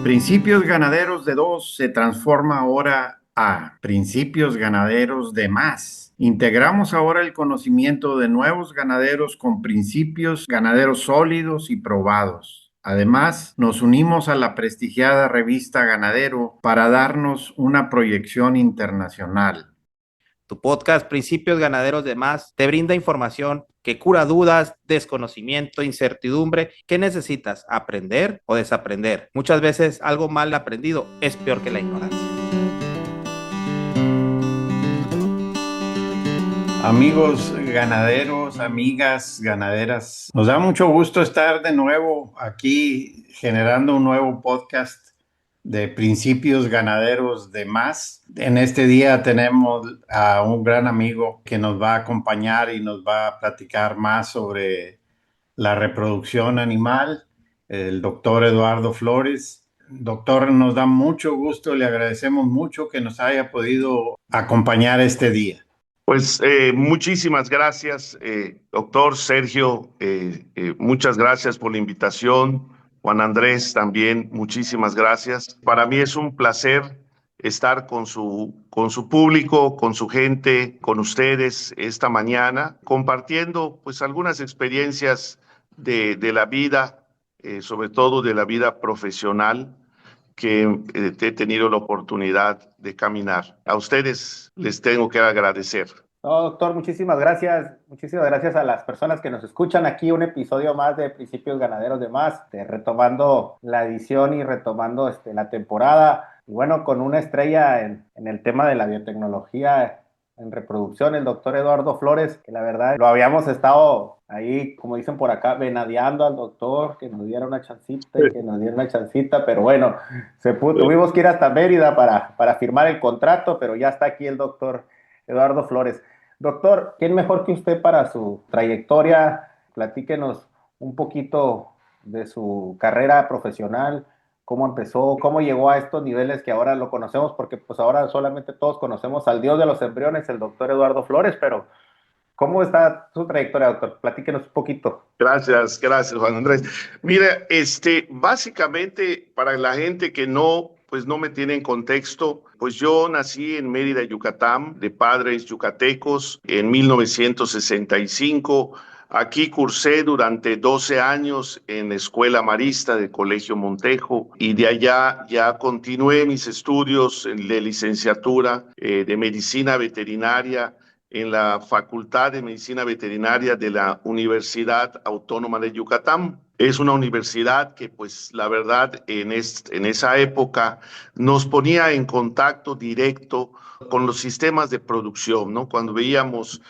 Principios Ganaderos de 2 se transforma ahora a Principios Ganaderos de Más. Integramos ahora el conocimiento de nuevos ganaderos con principios ganaderos sólidos y probados. Además, nos unimos a la prestigiada revista Ganadero para darnos una proyección internacional. Tu podcast Principios Ganaderos de Más te brinda información que cura dudas, desconocimiento, incertidumbre. ¿Qué necesitas? ¿Aprender o desaprender? Muchas veces algo mal aprendido es peor que la ignorancia. Amigos ganaderos, amigas ganaderas, nos da mucho gusto estar de nuevo aquí generando un nuevo podcast de Principios Ganaderos de Más. En este día tenemos a un gran amigo que nos va a acompañar y nos va a platicar más sobre la reproducción animal, el doctor Eduardo Flores. Doctor, nos da mucho gusto, le agradecemos mucho que nos haya podido acompañar este día. Pues muchísimas gracias, doctor Sergio. Muchas gracias por la invitación. Juan Andrés, también muchísimas gracias. Para mí es un placer estar con su público, con su gente, con ustedes esta mañana, compartiendo pues algunas experiencias de la vida, sobre todo de la vida profesional que he tenido la oportunidad de caminar. A ustedes les tengo que agradecer. No, doctor, muchísimas gracias. Muchísimas gracias a las personas que nos escuchan aquí. Un episodio más de Principios Ganaderos de Más, retomando la edición y retomando la temporada. Y bueno, con una estrella en el tema de la biotecnología en reproducción, el doctor Eduardo Flores, que la verdad lo habíamos estado ahí, como dicen por acá, venadeando al doctor, que nos diera una chancita y que nos diera una chancita, pero bueno, tuvimos que ir hasta Mérida para firmar el contrato, pero ya está aquí el doctor Eduardo Flores. Doctor, ¿quién mejor que usted para su trayectoria? Platíquenos un poquito de su carrera profesional, cómo empezó, cómo llegó a estos niveles que ahora lo conocemos, porque pues ahora solamente todos conocemos al dios de los embriones, el doctor Eduardo Flores, pero ¿cómo está su trayectoria, doctor? Platíquenos un poquito. Gracias, Juan Andrés. Mira, básicamente para la gente que no me tiene en contexto, pues yo nací en Mérida, Yucatán, de padres yucatecos en 1965. Aquí cursé durante 12 años en la Escuela Marista de Colegio Montejo y de allá ya continué mis estudios de licenciatura de medicina veterinaria en la Facultad de Medicina Veterinaria de la Universidad Autónoma de Yucatán. Es una universidad que, pues, la verdad, en esa época nos ponía en contacto directo con los sistemas de producción, ¿no? Cuando veíamos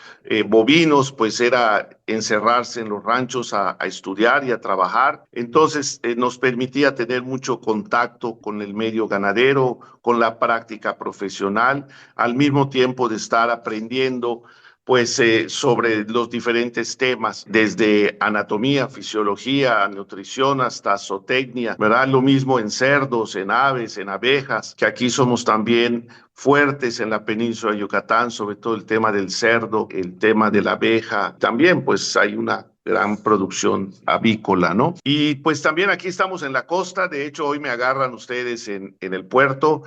bovinos, pues era encerrarse en los ranchos a estudiar y a trabajar. Entonces, nos permitía tener mucho contacto con el medio ganadero, con la práctica profesional, al mismo tiempo de estar aprendiendo pues sobre los diferentes temas, desde anatomía, fisiología, nutrición hasta zootecnia, ¿verdad? Lo mismo en cerdos, en aves, en abejas, que aquí somos también fuertes en la península de Yucatán, sobre todo el tema del cerdo, el tema de la abeja. También pues hay una gran producción avícola, ¿no? Y pues también aquí estamos en la costa. De hecho, hoy me agarran ustedes en el puerto.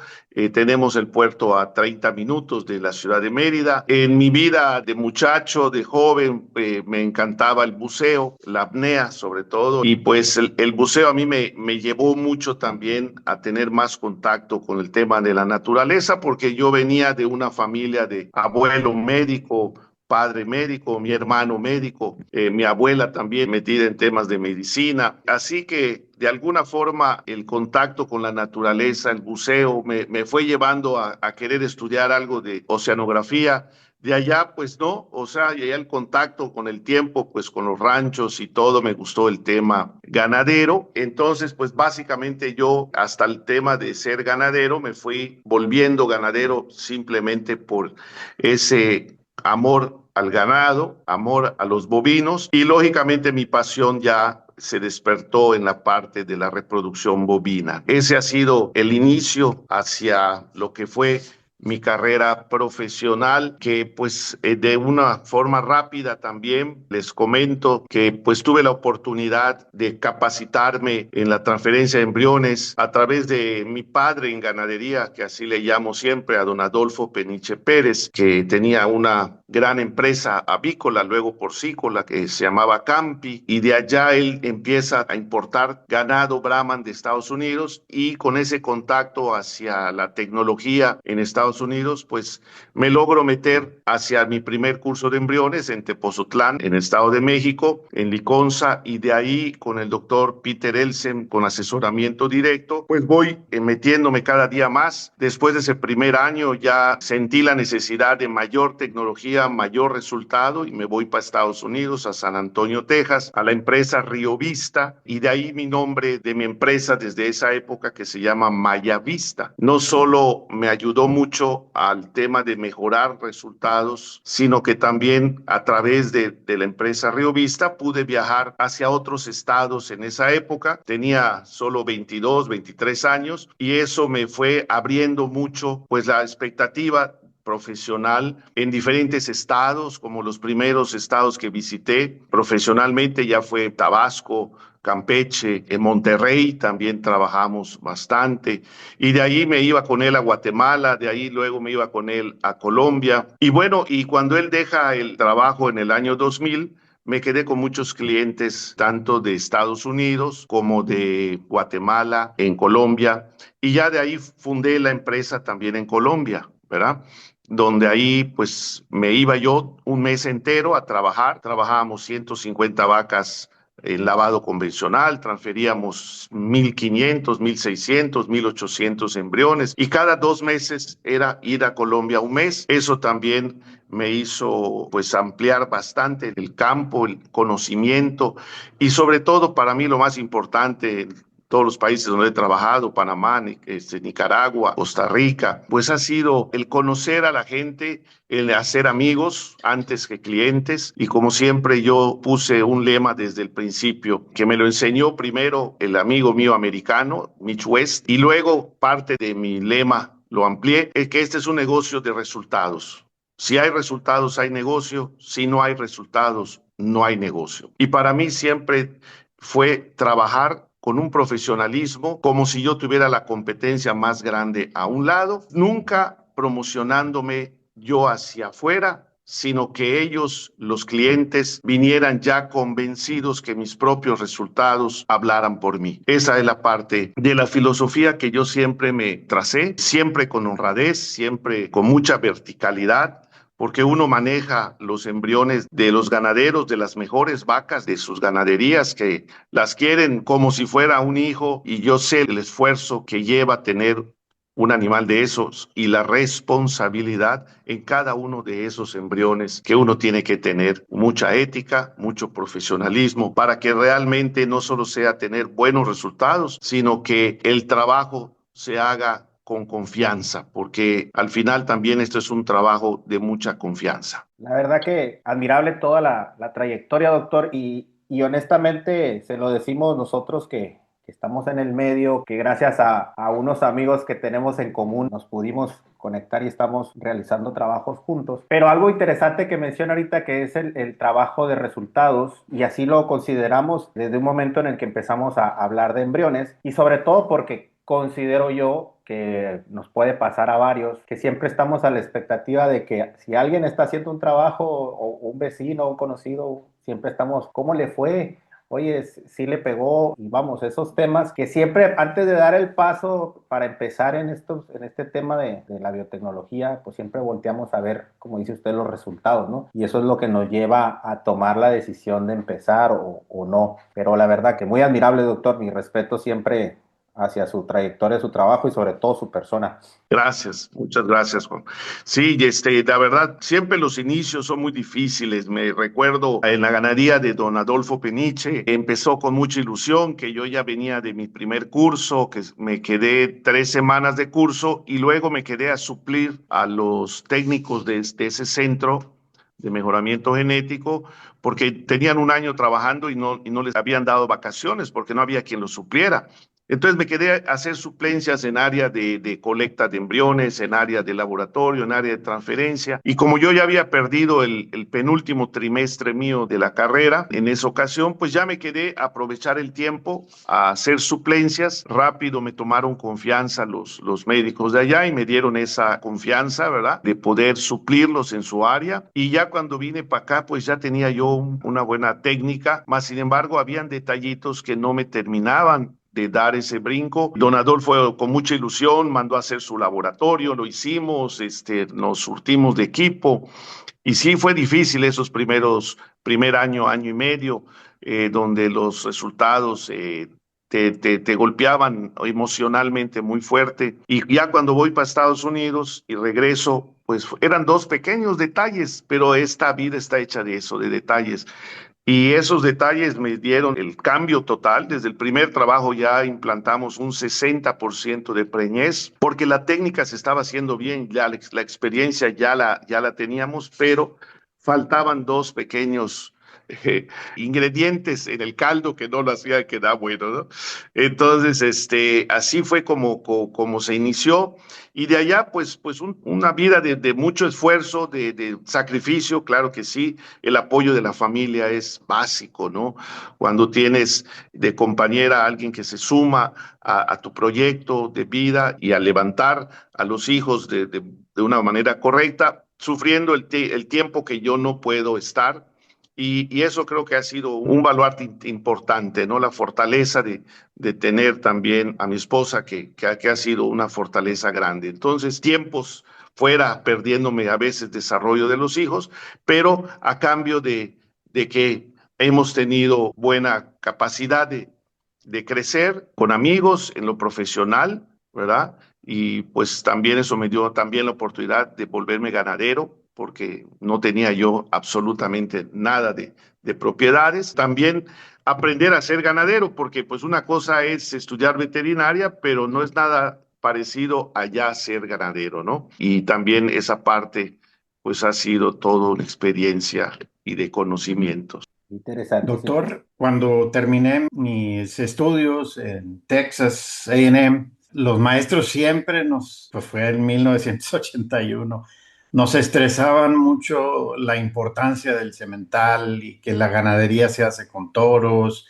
Tenemos el puerto a 30 minutos de la ciudad de Mérida. En mi vida de muchacho, de joven, me encantaba el buceo, la apnea sobre todo, y pues el buceo a mí me llevó mucho también a tener más contacto con el tema de la naturaleza, porque yo venía de una familia de abuelo médico, padre médico, mi hermano médico, mi abuela también metida en temas de medicina. Así que de alguna forma el contacto con la naturaleza, el buceo, me fue llevando a querer estudiar algo de oceanografía. De allá, pues no, o sea, y allá el contacto con el tiempo, pues con los ranchos y todo, me gustó el tema ganadero. Entonces, pues básicamente yo hasta el tema de ser ganadero me fui volviendo ganadero simplemente por ese amor al ganado, amor a los bovinos y lógicamente mi pasión ya se despertó en la parte de la reproducción bovina. Ese ha sido el inicio hacia lo que fue mi carrera profesional, que pues de una forma rápida también les comento que pues tuve la oportunidad de capacitarme en la transferencia de embriones a través de mi padre en ganadería, que así le llamo siempre, a don Adolfo Peniche Pérez, que tenía una gran empresa avícola, luego porcícola, que se llamaba Campi, y de allá él empieza a importar ganado Brahman de Estados Unidos, y con ese contacto hacia la tecnología en Estados Unidos, pues me logro meter hacia mi primer curso de embriones en Tepozotlán, en el Estado de México, en Liconza, y de ahí con el doctor Peter Elsen, con asesoramiento directo, pues voy metiéndome cada día más. Después de ese primer año ya sentí la necesidad de mayor tecnología, mayor resultado, y me voy para Estados Unidos, a San Antonio, Texas, a la empresa Río Vista, y de ahí mi nombre de mi empresa desde esa época, que se llama Maya Vista. No solo me ayudó mucho al tema de mejorar resultados, sino que también a través de la empresa Río Vista pude viajar hacia otros estados en esa época. Tenía solo 22, 23 años, y eso me fue abriendo mucho pues la expectativa profesional en diferentes estados, como los primeros estados que visité profesionalmente ya fue Tabasco, Campeche, en Monterrey también trabajamos bastante, y de ahí me iba con él a Guatemala, de ahí luego me iba con él a Colombia, y bueno, y cuando él deja el trabajo en el año 2000, me quedé con muchos clientes, tanto de Estados Unidos como de Guatemala, en Colombia, y ya de ahí fundé la empresa también en Colombia, ¿verdad? Donde ahí pues me iba yo un mes entero a trabajar, trabajábamos 150 vacas en lavado convencional, transferíamos 1.500, 1.600, 1.800 embriones, y cada 2 meses era ir a Colombia un mes. Eso también me hizo pues ampliar bastante el campo, el conocimiento, y sobre todo para mí lo más importante, todos los países donde he trabajado, Panamá, Nicaragua, Costa Rica, pues ha sido el conocer a la gente, el hacer amigos antes que clientes, y como siempre yo puse un lema desde el principio, que me lo enseñó primero el amigo mío americano, Mitch West, y luego parte de mi lema lo amplié, es que este es un negocio de resultados. Si hay resultados, hay negocio. Si no hay resultados, no hay negocio. Y para mí siempre fue trabajar con un profesionalismo como si yo tuviera la competencia más grande a un lado, nunca promocionándome yo hacia afuera, sino que ellos, los clientes, vinieran ya convencidos que mis propios resultados hablaran por mí. Esa es la parte de la filosofía que yo siempre me tracé, siempre con honradez, siempre con mucha verticalidad, porque uno maneja los embriones de los ganaderos, de las mejores vacas de sus ganaderías, que las quieren como si fuera un hijo, y yo sé el esfuerzo que lleva tener un animal de esos y la responsabilidad en cada uno de esos embriones, que uno tiene que tener mucha ética, mucho profesionalismo, para que realmente no solo sea tener buenos resultados, sino que el trabajo se haga con confianza, porque al final también esto es un trabajo de mucha confianza. La verdad que admirable toda la trayectoria, doctor, y honestamente se lo decimos nosotros que estamos en el medio, que gracias a unos amigos que tenemos en común nos pudimos conectar y estamos realizando trabajos juntos. Pero algo interesante que menciona ahorita, que es el trabajo de resultados, y así lo consideramos desde un momento en el que empezamos a hablar de embriones, y sobre todo porque considero yo que nos puede pasar a varios, que siempre estamos a la expectativa de que si alguien está haciendo un trabajo, o un vecino, un conocido, siempre estamos, ¿cómo le fue? Oye, sí le pegó, y vamos, esos temas que siempre antes de dar el paso para empezar en este tema de la biotecnología, pues siempre volteamos a ver, como dice usted, los resultados, ¿no? Y eso es lo que nos lleva a tomar la decisión de empezar o no. Pero la verdad que muy admirable, doctor, mi respeto siempre hacia su trayectoria, su trabajo y sobre todo su persona. Gracias, muchas gracias, Juan. Sí, la verdad, siempre los inicios son muy difíciles. Me recuerdo en la ganadería de don Adolfo Peniche, empezó con mucha ilusión, que yo ya venía de mi primer curso, que me quedé 3 semanas de curso, y luego me quedé a suplir a los técnicos de ese centro de mejoramiento genético, porque tenían un año trabajando y no les habían dado vacaciones porque no había quien los supliera. Entonces me quedé a hacer suplencias en área de colecta de embriones, en área de laboratorio, en área de transferencia. Y como yo ya había perdido el penúltimo trimestre mío de la carrera, en esa ocasión, pues ya me quedé a aprovechar el tiempo a hacer suplencias. Rápido me tomaron confianza los médicos de allá y me dieron esa confianza, ¿verdad? De poder suplirlos en su área. Y ya cuando vine para acá, pues ya tenía yo una buena técnica, más sin embargo, habían detallitos que no me terminaban de dar ese brinco. Don Adolfo con mucha ilusión mandó a hacer su laboratorio, lo hicimos, nos surtimos de equipo y sí fue difícil esos primer año, año y medio, donde los resultados te golpeaban emocionalmente muy fuerte. Y ya cuando voy para Estados Unidos y regreso, pues eran dos pequeños detalles, pero esta vida está hecha de eso, de detalles. Y esos detalles me dieron el cambio total. Desde el primer trabajo ya implantamos un 60% de preñez, porque la técnica se estaba haciendo bien, ya la experiencia ya la teníamos, pero faltaban dos pequeños eh, ingredientes en el caldo que no lo hacía quedar bueno, ¿no? Entonces, así fue como se inició. Y de allá, pues una vida de mucho esfuerzo, de sacrificio, claro que sí. El apoyo de la familia es básico, ¿no? Cuando tienes de compañera a alguien que se suma a tu proyecto de vida y a levantar a los hijos de una manera correcta, sufriendo el tiempo que yo no puedo estar. Y eso creo que ha sido un baluarte importante, ¿no? La fortaleza de tener también a mi esposa, que ha sido una fortaleza grande. Entonces, tiempos fuera perdiéndome a veces desarrollo de los hijos, pero a cambio de que hemos tenido buena capacidad de crecer con amigos en lo profesional, ¿verdad? Y pues también eso me dio también la oportunidad de volverme ganadero, porque no tenía yo absolutamente nada de propiedades. También aprender a ser ganadero, porque pues una cosa es estudiar veterinaria, pero no es nada parecido a ya ser ganadero, ¿no? Y también esa parte pues ha sido toda una experiencia y de conocimientos. Interesantísimo. Doctor, cuando terminé mis estudios en Texas A&M, los maestros siempre pues fue en 1981, nos estresaban mucho la importancia del semental y que la ganadería se hace con toros,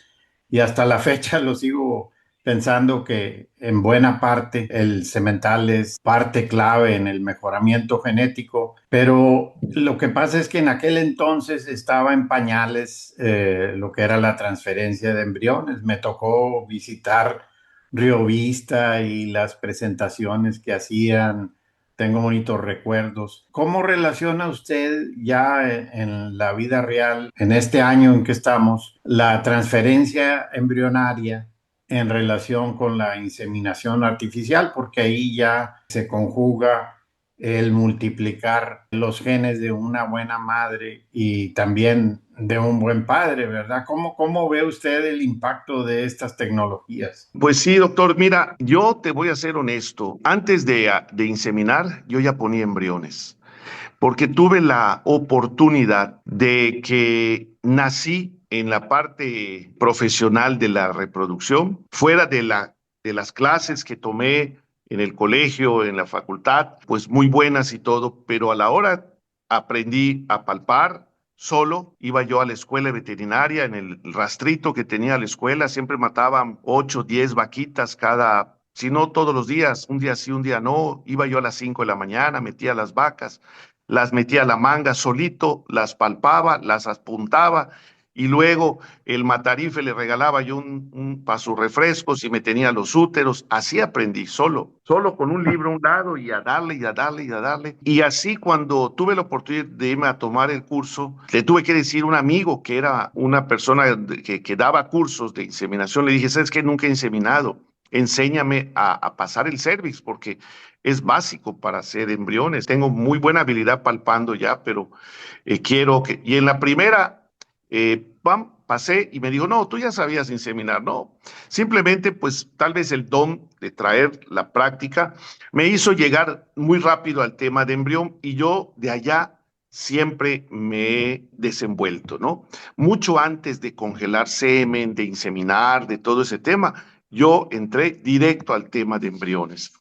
y hasta la fecha lo sigo pensando que en buena parte el semental es parte clave en el mejoramiento genético, pero lo que pasa es que en aquel entonces estaba en pañales lo que era la transferencia de embriones. Me tocó visitar Río Vista y las presentaciones que hacían. Tengo bonitos recuerdos. ¿Cómo relaciona usted ya en la vida real, en este año en que estamos, la transferencia embrionaria en relación con la inseminación artificial? Porque ahí ya se conjuga el multiplicar los genes de una buena madre y también de un buen padre, ¿verdad? ¿Cómo ve usted el impacto de estas tecnologías? Pues sí, doctor, mira, yo te voy a ser honesto. Antes de inseminar, yo ya ponía embriones, porque tuve la oportunidad de que nací en la parte profesional de la reproducción, fuera de las clases que tomé en el colegio, en la facultad, pues muy buenas y todo, pero a la hora aprendí a palpar. Solo iba yo a la escuela veterinaria, en el rastrito que tenía la escuela, siempre mataban 8, 10 vaquitas cada, si no todos los días, un día sí, un día no. Iba yo a las 5 de la mañana, metía las vacas, las metía a la manga solito, las palpaba, las apuntaba y luego el matarife le regalaba yo para sus refrescos y me tenía los úteros. Así aprendí, solo con un libro a un lado y a darle y a darle y a darle. Y así cuando tuve la oportunidad de irme a tomar el curso, le tuve que decir a un amigo que era una persona que daba cursos de inseminación, le dije, ¿sabes qué? Nunca he inseminado. Enséñame a pasar el cervix, porque es básico para hacer embriones. Tengo muy buena habilidad palpando ya, pero quiero que... Y en la primera, pasé y me dijo, no, tú ya sabías inseminar. No, simplemente pues tal vez el don de traer la práctica me hizo llegar muy rápido al tema de embrión y yo de allá siempre me he desenvuelto, ¿no? Mucho antes de congelar semen, de inseminar, de todo ese tema, yo entré directo al tema de embriones.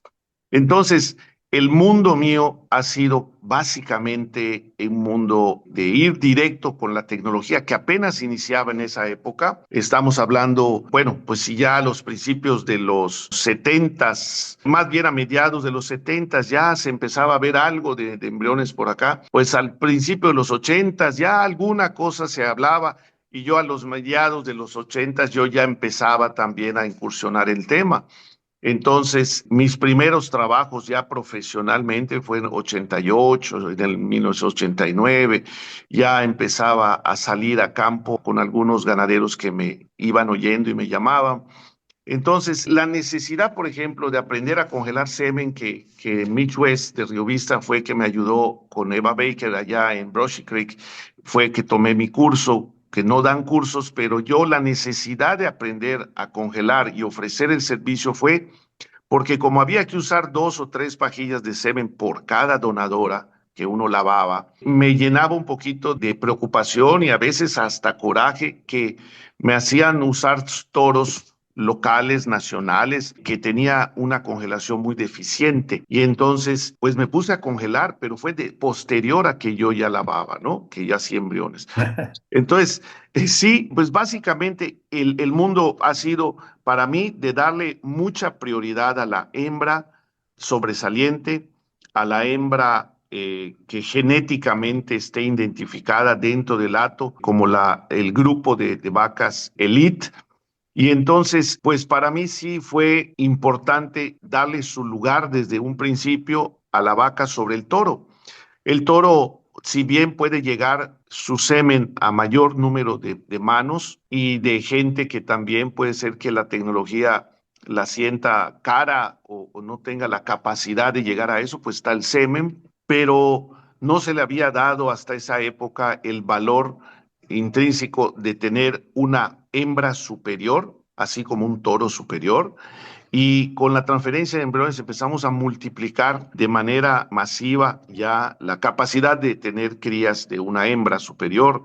Entonces, el mundo mío ha sido básicamente un mundo de ir directo con la tecnología que apenas iniciaba en esa época. Estamos hablando, bueno, pues si ya a los principios de los setentas, más bien a mediados de los setentas, ya se empezaba a ver algo de embriones por acá, pues al principio de los ochentas ya alguna cosa se hablaba. Y yo a los mediados de los ochentas yo ya empezaba también a incursionar el tema. Entonces, mis primeros trabajos ya profesionalmente fue en 88, en el 1989, ya empezaba a salir a campo con algunos ganaderos que me iban oyendo y me llamaban. Entonces, la necesidad, por ejemplo, de aprender a congelar semen, que Mitch West de Río Vista fue que me ayudó con Eva Baker allá en Brushy Creek, fue que tomé mi curso, que no dan cursos, pero yo la necesidad de aprender a congelar y ofrecer el servicio fue porque como había que usar 2 o 3 pajillas de semen por cada donadora que uno lavaba, me llenaba un poquito de preocupación y a veces hasta coraje que me hacían usar toros locales, nacionales, que tenía una congelación muy deficiente. Y entonces, pues me puse a congelar, pero fue posterior a que yo ya lavaba, ¿no? Que ya hacía embriones. Entonces, sí, pues básicamente el mundo ha sido para mí de darle mucha prioridad a la hembra sobresaliente, a la hembra que genéticamente esté identificada dentro del hato como el grupo de vacas elite. Y entonces, pues para mí sí fue importante darle su lugar desde un principio a la vaca sobre el toro. El toro, si bien puede llegar su semen a mayor número de manos y de gente que también puede ser que la tecnología la sienta cara o no tenga la capacidad de llegar a eso, pues está el semen, pero no se le había dado hasta esa época el valor intrínseco de tener una hembra superior, así como un toro superior. Y con la transferencia de embriones empezamos a multiplicar de manera masiva ya la capacidad de tener crías de una hembra superior.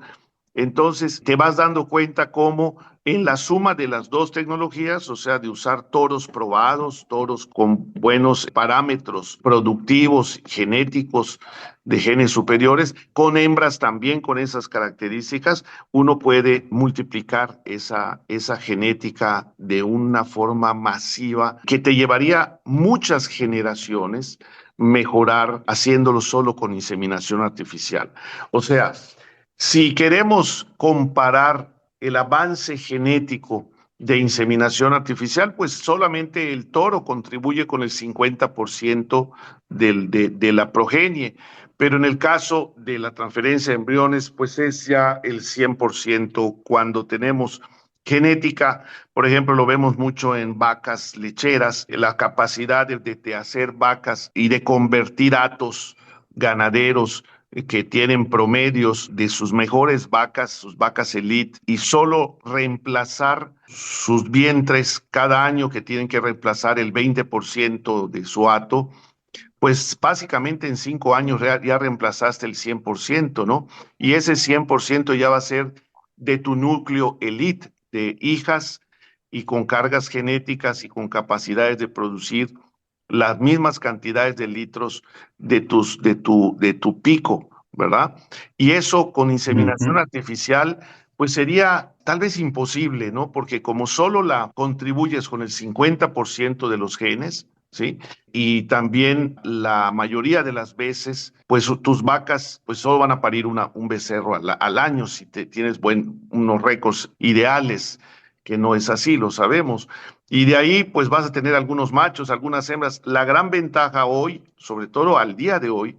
Entonces te vas dando cuenta cómo en la suma de las dos tecnologías, o sea, de usar toros probados, toros con buenos parámetros productivos, genéticos, de genes superiores, con hembras también con esas características, uno puede multiplicar esa genética de una forma masiva que te llevaría muchas generaciones mejorar haciéndolo solo con inseminación artificial. O sea, si queremos comparar el avance genético de inseminación artificial, pues solamente el toro contribuye con el 50% de la progenie, pero en el caso de la transferencia de embriones, pues es ya el 100% cuando tenemos genética. Por ejemplo, lo vemos mucho en vacas lecheras, la capacidad de hacer vacas y de convertir hatos ganaderos que tienen promedios de sus mejores vacas, sus vacas elite, y solo reemplazar sus vientres cada año que tienen que reemplazar el 20% de su hato, pues básicamente en 5 años ya reemplazaste el 100%, ¿no? Y ese 100% ya va a ser de tu núcleo elite, de hijas y con cargas genéticas y con capacidades de producir las mismas cantidades de litros de tu pico, ¿verdad? Y eso con inseminación Ujú. artificial, pues sería tal vez imposible, ¿no? Porque como solo la contribuyes con el 50% de los genes, ¿sí? Y también la mayoría de las veces, pues tus vacas, pues solo van a parir un becerro al año si tienes unos récords ideales, que no es así, lo sabemos. Y de ahí, pues vas a tener algunos machos, algunas hembras. La gran ventaja hoy, sobre todo al día de hoy,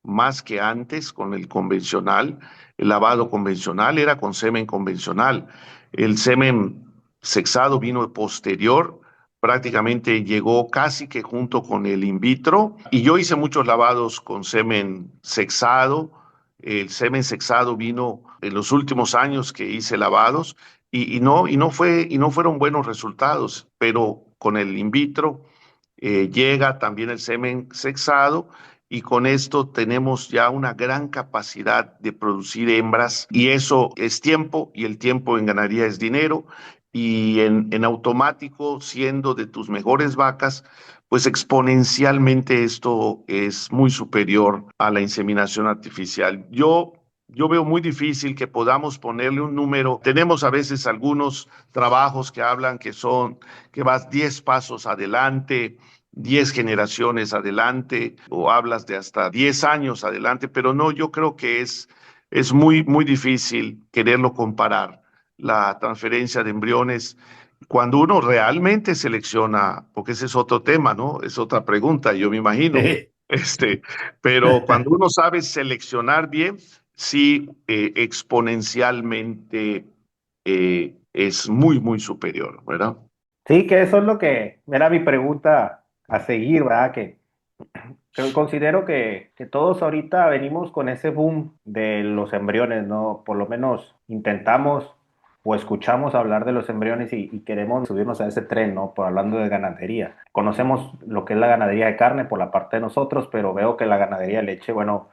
más que antes con el convencional, el lavado convencional era con semen convencional. El semen sexado vino posterior, prácticamente llegó casi que junto con el in vitro. Y yo hice muchos lavados con semen sexado. El semen sexado vino en los últimos años que hice lavados y no fueron buenos resultados, pero con el in vitro llega también el semen sexado y con esto tenemos ya una gran capacidad de producir hembras y eso es tiempo y el tiempo en ganadería es dinero y en automático, siendo de tus mejores vacas, pues exponencialmente esto es muy superior a la inseminación artificial. Yo veo muy difícil que podamos ponerle un número. Tenemos a veces algunos trabajos que hablan que vas 10 pasos adelante, 10 generaciones adelante, o hablas de hasta 10 años adelante, pero no, yo creo que es muy, muy difícil quererlo comparar la transferencia de embriones cuando uno realmente selecciona, porque ese es otro tema, ¿no? Es otra pregunta, yo me imagino. Sí. Este, pero cuando uno sabe seleccionar bien, sí, exponencialmente es muy, muy superior, ¿verdad? Sí, que eso es lo que era mi pregunta a seguir, ¿verdad? Que considero que todos ahorita venimos con ese boom de los embriones, ¿no? Por lo menos intentamos o escuchamos hablar de los embriones y queremos subirnos a ese tren, ¿no? Por hablando de ganadería. Conocemos lo que es la ganadería de carne por la parte de nosotros, pero veo que la ganadería de leche, bueno,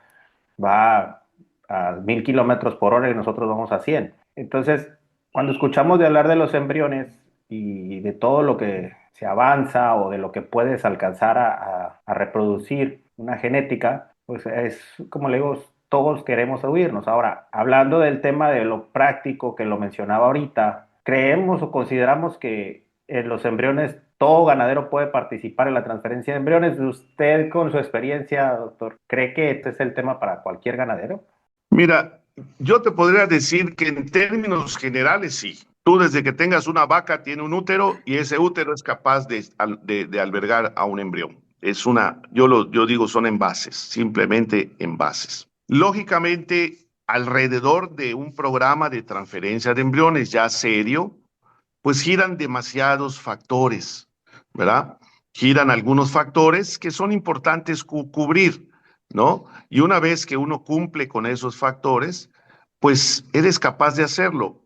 va a 1000 kilómetros por hora y nosotros vamos a 100. Entonces, cuando escuchamos de hablar de los embriones y de todo lo que se avanza o de lo que puedes alcanzar a reproducir una genética, pues es como le digo, todos queremos oírnos. Ahora, hablando del tema de lo práctico que lo mencionaba ahorita, creemos o consideramos que en los embriones todo ganadero puede participar en la transferencia de embriones. ¿Usted, con su experiencia, doctor, cree que este es el tema para cualquier ganadero? Mira, yo te podría decir que en términos generales sí. Tú desde que tengas una vaca tiene un útero y ese útero es capaz de albergar a un embrión. Yo digo son envases, simplemente envases. Lógicamente, alrededor de un programa de transferencia de embriones ya serio, pues giran demasiados factores, ¿verdad? Giran algunos factores que son importantes cubrir, ¿no? Y una vez que uno cumple con esos factores, pues eres capaz de hacerlo.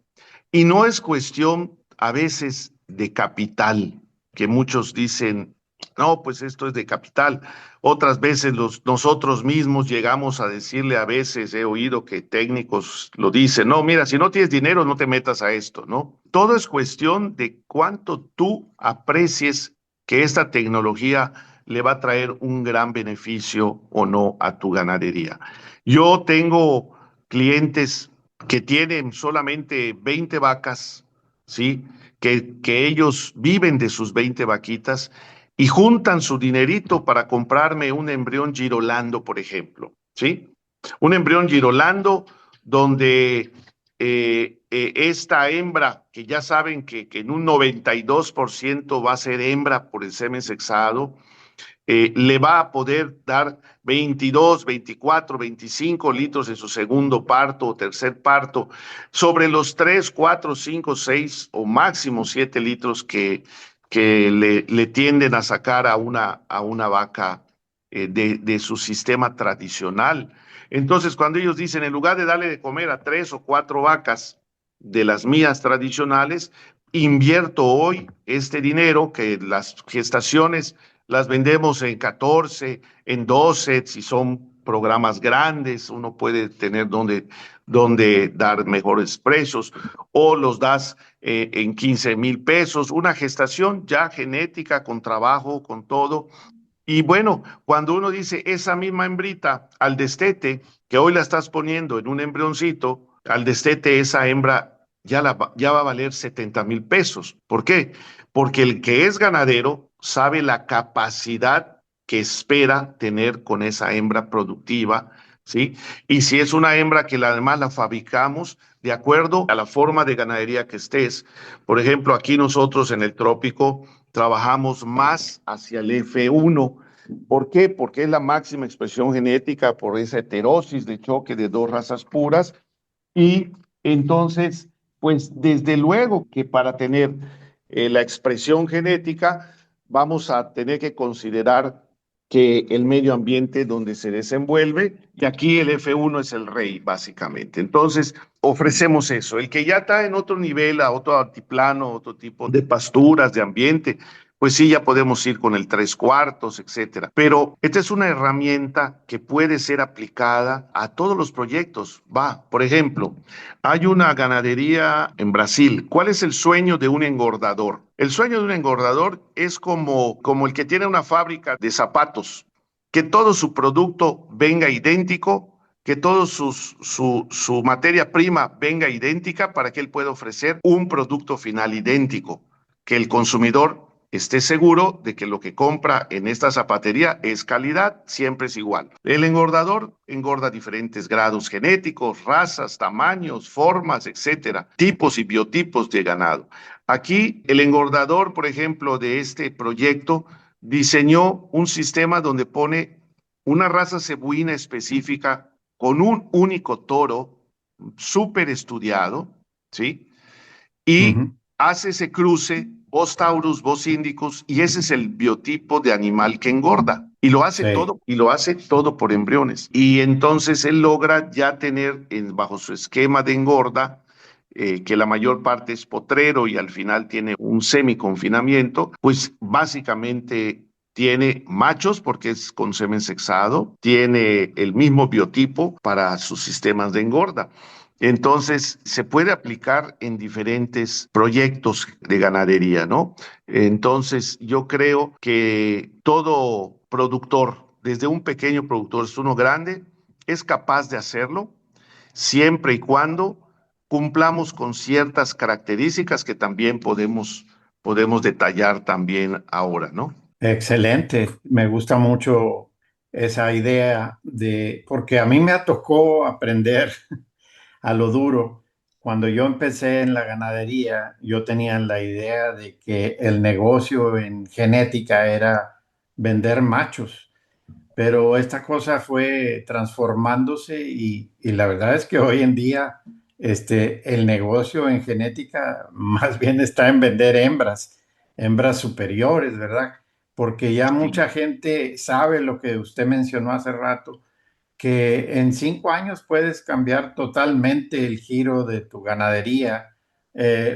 Y no es cuestión a veces de capital, que muchos dicen, no, pues esto es de capital. Otras veces nosotros mismos llegamos a decirle, a veces he oído que técnicos lo dicen, no, mira, si no tienes dinero, no te metas a esto, ¿no? Todo es cuestión de cuánto tú aprecies que esta tecnología le va a traer un gran beneficio o no a tu ganadería. Yo tengo clientes que tienen solamente 20 vacas, ¿sí? Que ellos viven de sus 20 vaquitas y juntan su dinerito para comprarme un embrión girolando, por ejemplo, ¿sí? Un embrión girolando donde esta hembra, que ya saben que en un 92% va a ser hembra por el semen sexado, le va a poder dar 22, 24, 25 litros en su segundo parto o tercer parto, sobre los 3, 4, 5, 6 o máximo 7 litros que le tienden a sacar a una vaca de su sistema tradicional. Entonces, cuando ellos dicen, en lugar de darle de comer a 3 o 4 vacas de las mías tradicionales, invierto hoy este dinero que las gestaciones las vendemos en 14, en 12, si son programas grandes, uno puede tener donde dar mejores precios, o los das en 15,000 pesos, una gestación ya genética, con trabajo, con todo. Y bueno, cuando uno dice esa misma hembrita al destete, que hoy la estás poniendo en un embrioncito, al destete esa hembra ya va a valer 70,000 pesos. ¿Por qué? Porque el que es ganadero sabe la capacidad que espera tener con esa hembra productiva, ¿sí? Y si es una hembra que además la fabricamos de acuerdo a la forma de ganadería que estés. Por ejemplo, aquí nosotros en el trópico trabajamos más hacia el F1. ¿Por qué? Porque es la máxima expresión genética por esa heterosis de choque de dos razas puras. Y entonces, pues desde luego que para tener la expresión genética vamos a tener que considerar que el medio ambiente donde se desenvuelve, y aquí el F1 es el rey, básicamente. Entonces, ofrecemos eso. El que ya está en otro nivel, a otro altiplano, otro tipo de pasturas, de ambiente, pues sí, ya podemos ir con el 3/4, etcétera. Pero esta es una herramienta que puede ser aplicada a todos los proyectos. Por ejemplo, hay una ganadería en Brasil. ¿Cuál es el sueño de un engordador? El sueño de un engordador es como el que tiene una fábrica de zapatos, que todo su producto venga idéntico, que toda su materia prima venga idéntica para que él pueda ofrecer un producto final idéntico, que el consumidor esté seguro de que lo que compra en esta zapatería es calidad, siempre es igual. El engordador engorda diferentes grados genéticos, razas, tamaños, formas, etcétera, tipos y biotipos de ganado. Aquí el engordador, por ejemplo, de este proyecto, diseñó un sistema donde pone una raza cebuina específica con un único toro súper estudiado, ¿sí? Y hace ese cruce, Bos taurus, Bos indicus, y ese es el biotipo de animal que engorda. Y lo hace todo, y lo hace todo por embriones. Y entonces él logra ya tener bajo su esquema de engorda, que la mayor parte es potrero y al final tiene un semiconfinamiento, pues básicamente tiene machos porque es con semen sexado, tiene el mismo biotipo para sus sistemas de engorda. Entonces, se puede aplicar en diferentes proyectos de ganadería, ¿no? Entonces, yo creo que todo productor, desde un pequeño productor hasta uno grande, es capaz de hacerlo siempre y cuando cumplamos con ciertas características que también podemos detallar también ahora, ¿no? Excelente, me gusta mucho esa idea porque a mí me tocó aprender a lo duro. Cuando yo empecé en la ganadería, yo tenía la idea de que el negocio en genética era vender machos, pero esta cosa fue transformándose y la verdad es que hoy en día el negocio en genética más bien está en vender hembras superiores, ¿verdad? Porque ya Sí. mucha gente sabe lo que usted mencionó hace rato, que en 5 años puedes cambiar totalmente el giro de tu ganadería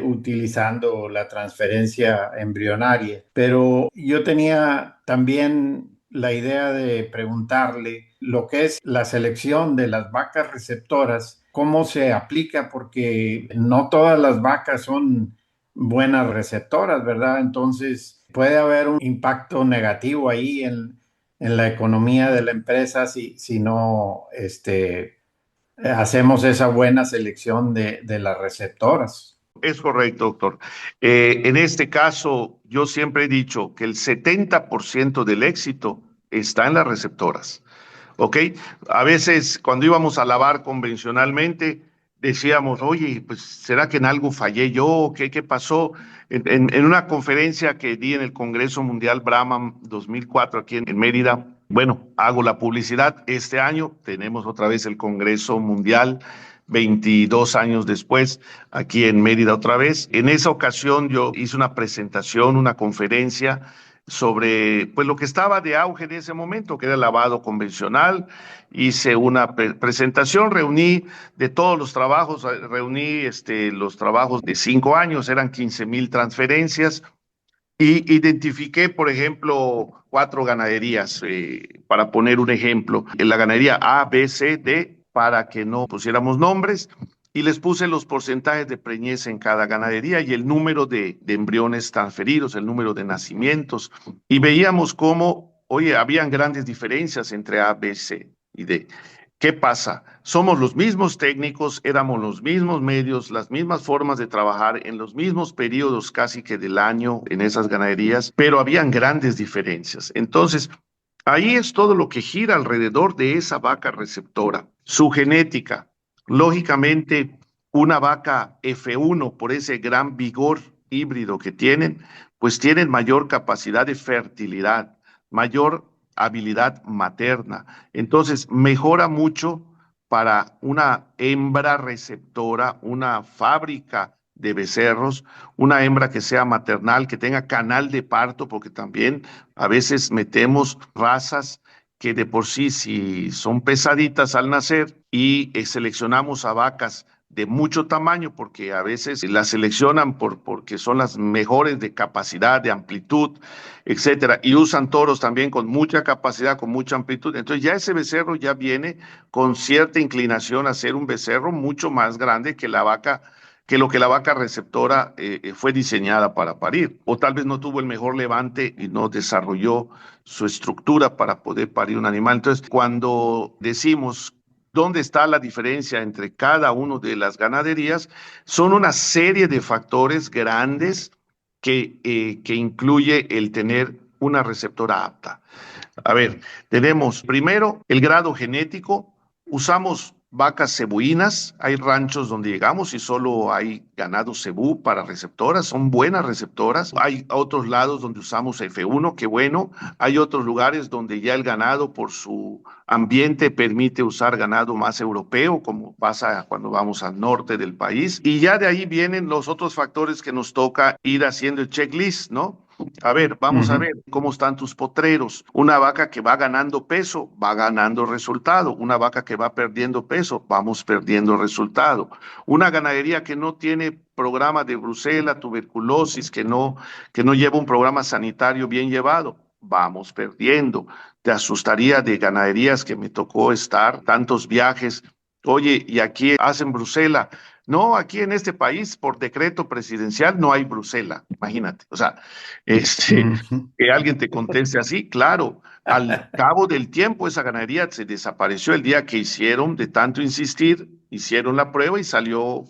utilizando la transferencia embrionaria. Pero yo tenía también la idea de preguntarle lo que es la selección de las vacas receptoras, cómo se aplica, porque no todas las vacas son buenas receptoras, ¿verdad? Entonces puede haber un impacto negativo ahí en la economía de la empresa si no hacemos esa buena selección de las receptoras. Es correcto, doctor. En este caso, yo siempre he dicho que el 70% del éxito está en las receptoras. ¿Ok? A veces cuando íbamos a lavar convencionalmente, decíamos, oye, pues ¿será que en algo fallé yo? ¿Qué pasó? En una conferencia que di en el Congreso Mundial Brahman 2004 aquí en Mérida, bueno, hago la publicidad. Este año tenemos otra vez el Congreso Mundial, 22 años después, aquí en Mérida otra vez. En esa ocasión yo hice una presentación, una conferencia sobre pues lo que estaba de auge en ese momento, que era el lavado convencional. Hice una presentación, reuní de todos los trabajos, reuní los trabajos de 5 años, eran 15,000 transferencias, y identifiqué, por ejemplo, 4 ganaderías, para poner un ejemplo, en la ganadería A, B, C, D, para que no pusiéramos nombres, y les puse los porcentajes de preñez en cada ganadería y el número de embriones transferidos, el número de nacimientos, y veíamos cómo, oye, habían grandes diferencias entre A, B, C y D. ¿Qué pasa? Somos los mismos técnicos, éramos los mismos medios, las mismas formas de trabajar en los mismos periodos casi que del año en esas ganaderías, pero habían grandes diferencias. Entonces, ahí es todo lo que gira alrededor de esa vaca receptora, su genética. Lógicamente, una vaca F1, por ese gran vigor híbrido que tienen, pues tienen mayor capacidad de fertilidad, mayor habilidad materna. Entonces, mejora mucho para una hembra receptora, una fábrica de becerros, una hembra que sea maternal, que tenga canal de parto, porque también a veces metemos razas que de por sí, si son pesaditas al nacer y seleccionamos a vacas de mucho tamaño, porque a veces las seleccionan porque son las mejores de capacidad, de amplitud, etcétera, y usan toros también con mucha capacidad, con mucha amplitud. Entonces ya ese becerro ya viene con cierta inclinación a ser un becerro mucho más grande que la vaca, que lo que la vaca receptora fue diseñada para parir, o tal vez no tuvo el mejor levante y no desarrolló su estructura para poder parir un animal. Entonces, cuando decimos dónde está la diferencia entre cada una de las ganaderías, son una serie de factores grandes que incluye el tener una receptora apta. A ver, tenemos primero el grado genético. Usamos vacas cebuinas. Hay ranchos donde llegamos y solo hay ganado cebú para receptoras. Son buenas receptoras. Hay otros lados donde usamos F1, qué bueno. Hay otros lugares donde ya el ganado por su ambiente permite usar ganado más europeo, como pasa cuando vamos al norte del país. Y ya de ahí vienen los otros factores que nos toca ir haciendo el checklist, ¿no? A ver, vamos a ver cómo están tus potreros. Una vaca que va ganando peso, va ganando resultado. Una vaca que va perdiendo peso, vamos perdiendo resultado. Una ganadería que no tiene programa de brucela, tuberculosis, que no lleva un programa sanitario bien llevado, vamos perdiendo. Te asustaría de ganaderías que me tocó estar, tantos viajes. Oye, y aquí hacen brucela. No, aquí en este país, por decreto presidencial, no hay brucela, imagínate. O sea, que alguien te conteste así, claro. Al cabo del tiempo, esa ganadería se desapareció el día que hicieron, de tanto insistir, hicieron la prueba y salió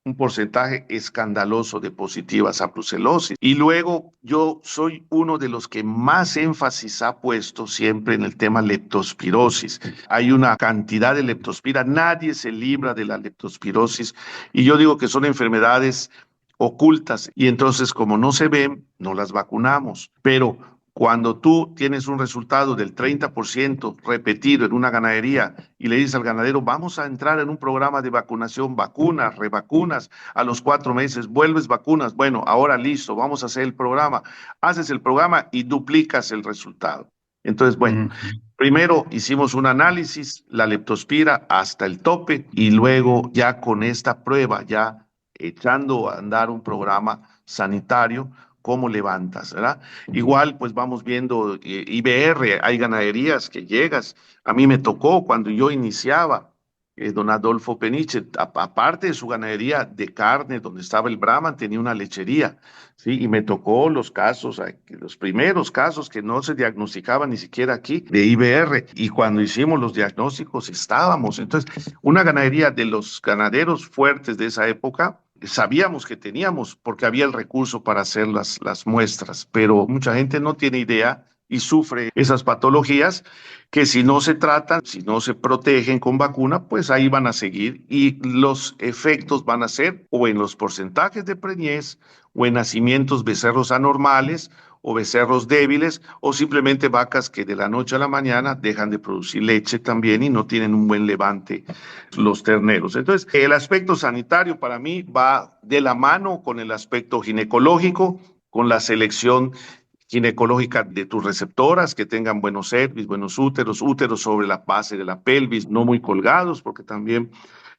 un porcentaje escandaloso de positivas a brucelosis. Y luego yo soy uno de los que más énfasis ha puesto siempre en el tema leptospirosis. Hay una cantidad de leptospira, nadie se libra de la leptospirosis y yo digo que son enfermedades ocultas y entonces como no se ven, no las vacunamos. Pero cuando tú tienes un resultado del 30% repetido en una ganadería y le dices al ganadero, vamos a entrar en un programa de vacunación, vacunas, revacunas, a los 4 meses vuelves vacunas, bueno, ahora listo, vamos a hacer el programa, haces el programa y duplicas el resultado. Entonces, bueno, primero hicimos un análisis, la leptospira hasta el tope y luego ya con esta prueba, ya echando a andar un programa sanitario, cómo levantas, ¿verdad? Igual, pues vamos viendo IBR, hay ganaderías que llegas. A mí me tocó cuando yo iniciaba, don Adolfo Peniche, aparte de su ganadería de carne, donde estaba el Brahman, tenía una lechería, ¿sí? Y me tocó los casos, los primeros casos que no se diagnosticaban ni siquiera aquí, de IBR. Y cuando hicimos los diagnósticos estábamos. Entonces, una ganadería de los ganaderos fuertes de esa época, sabíamos que teníamos porque había el recurso para hacer las muestras, pero mucha gente no tiene idea y sufre esas patologías que si no se tratan, si no se protegen con vacuna, pues ahí van a seguir y los efectos van a ser o en los porcentajes de preñez o en nacimientos becerros anormales o becerros débiles o simplemente vacas que de la noche a la mañana dejan de producir leche también y no tienen un buen levante los terneros. Entonces, el aspecto sanitario para mí va de la mano con el aspecto ginecológico, con la selección ginecológica de tus receptoras, que tengan buenos cervix, buenos úteros, úteros sobre la base de la pelvis, no muy colgados, porque también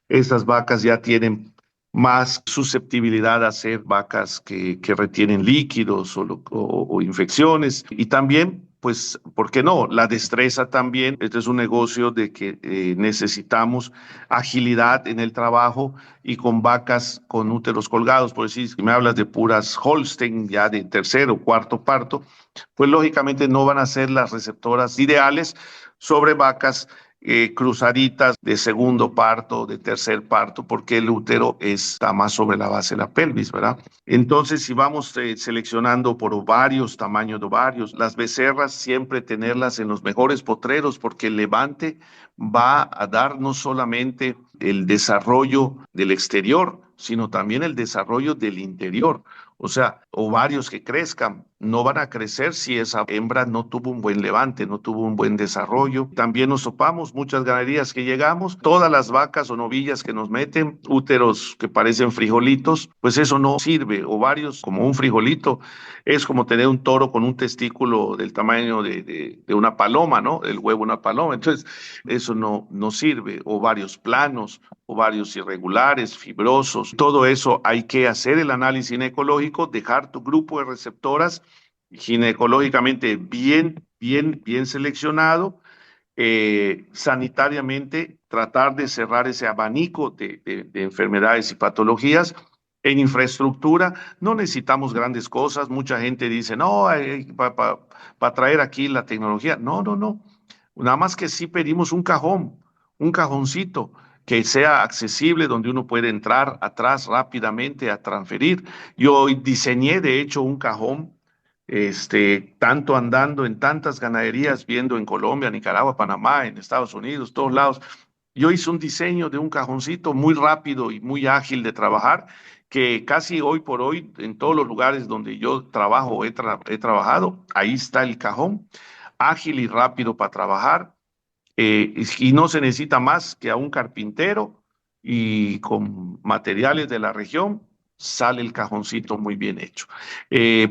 estas vacas ya tienen más susceptibilidad a ser vacas que retienen líquidos o infecciones. Y también, pues, ¿por qué no? La destreza también. Este es un negocio de que necesitamos agilidad en el trabajo y con vacas con úteros colgados. Por decir, si me hablas de puras Holstein, ya de tercer o cuarto parto, pues lógicamente no van a ser las receptoras ideales sobre vacas cruzaditas de segundo parto, de tercer parto, porque el útero está más sobre la base de la pelvis, ¿verdad? Entonces, si vamos seleccionando por ovarios, tamaño de ovarios, las becerras siempre tenerlas en los mejores potreros, porque el levante va a dar no solamente el desarrollo del exterior, sino también el desarrollo del interior. O sea, ovarios que crezcan, no van a crecer si esa hembra no tuvo un buen levante, no tuvo un buen desarrollo. También nos topamos muchas ganaderías que llegamos, todas las vacas o novillas que nos meten, úteros que parecen frijolitos, pues eso no sirve, ovarios como un frijolito, es como tener un toro con un testículo del tamaño de una paloma, ¿no? El huevo de una paloma, entonces eso no sirve, ovarios planos, ovarios irregulares, fibrosos, todo eso hay que hacer el análisis ginecológico, dejar tu grupo de receptoras ginecológicamente bien seleccionado, sanitariamente tratar de cerrar ese abanico de enfermedades y patologías. En infraestructura no necesitamos grandes cosas. Mucha gente dice, no, para traer aquí la tecnología. No. Nada más que sí pedimos un cajón, un cajoncito que sea accesible, donde uno puede entrar atrás rápidamente a transferir. Yo diseñé, de hecho, un cajón, tanto andando en tantas ganaderías, viendo en Colombia, Nicaragua, Panamá, en Estados Unidos, todos lados. Yo hice un diseño de un cajoncito muy rápido y muy ágil de trabajar, que casi hoy por hoy, en todos los lugares donde yo trabajo, he trabajado, ahí está el cajón, ágil y rápido para trabajar, y no se necesita más que a un carpintero y con materiales de la región sale el cajoncito muy bien hecho.